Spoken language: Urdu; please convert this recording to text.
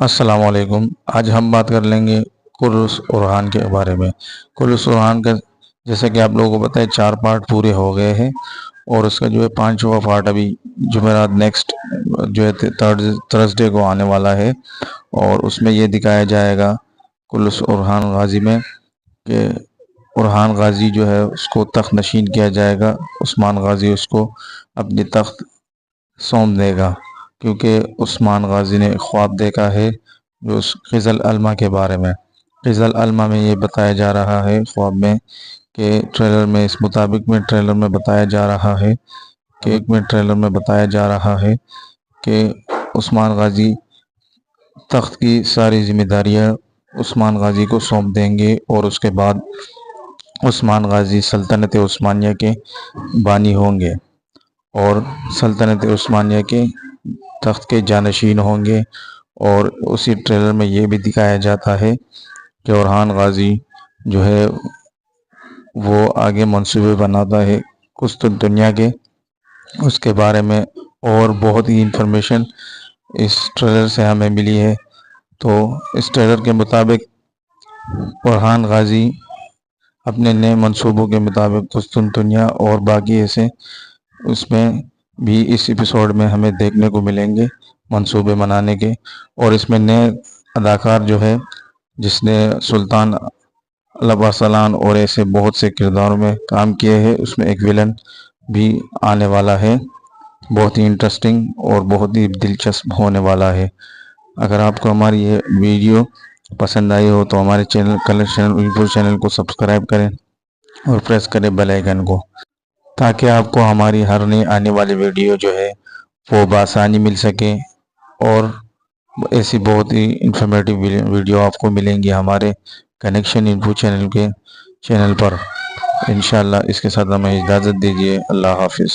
السلام علیکم۔ آج ہم بات کر لیں گے کلس اورحان کے بارے میں۔ کلس اورحان کا جیسا کہ آپ لوگوں کو پتہ ہے 4 پارٹ پورے ہو گئے ہیں، اور اس کا جو ہے 5واں پارٹ ابھی جمعرات نیکسٹ جو ہے تھرسڈے کو آنے والا ہے، اور اس میں یہ دکھایا جائے گا کلس اورحان غازی میں کہ اورحان غازی جو ہے اس کو تخت نشین کیا جائے گا، عثمان غازی اس کو اپنی تخت سونپ دے گا، کیونکہ عثمان غازی نے خواب دیکھا ہے جو اس خزر العلمہ کے بارے میں۔ خزر العلمہ میں یہ بتایا جا رہا ہے خواب میں کہ ٹریلر میں اس مطابق میں ٹریلر میں بتایا جا رہا ہے کہ عثمان غازی تخت کی ساری ذمہ داریاں عثمان غازی کو سونپ دیں گے، اور اس کے بعد عثمان غازی سلطنت عثمانیہ کے بانی ہوں گے اور سلطنت عثمانیہ کے تخت کے جانشین ہوں گے۔ اور اسی ٹریلر میں یہ بھی دکھایا جاتا ہے کہ اورحان غازی جو ہے وہ آگے منصوبے بناتا ہے قسطنطنیہ کے، اس کے بارے میں اور بہت ہی انفارمیشن اس ٹریلر سے ہمیں ملی ہے۔ تو اس ٹریلر کے مطابق اورحان غازی اپنے نئے منصوبوں کے مطابق قسطنطنیہ اور باقی ایسے اس میں بھی اس ایپیسوڈ میں ہمیں دیکھنے کو ملیں گے منصوبے منانے کے۔ اور اس میں نئے اداکار جو ہے جس نے سلطان البارسلان اور ایسے بہت سے کرداروں میں کام کیے ہیں، اس میں ایک ویلن بھی آنے والا ہے، بہت ہی انٹرسٹنگ اور بہت ہی دلچسپ ہونے والا ہے۔ اگر آپ کو ہماری یہ ویڈیو پسند آئی ہو تو ہمارے چینل کو سبسکرائب کریں اور پریس کریں بیل آئیکن کو، تاکہ آپ کو ہماری ہر نئی آنے والی ویڈیو جو ہے وہ بآسانی مل سکے، اور ایسی بہت ہی انفارمیٹیو ویڈیو آپ کو ملیں گی ہمارے کنیکشن انفو چینل پر۔ انشاءاللہ اس کے ساتھ ہمیں اجازت دیجیے۔ اللہ حافظ۔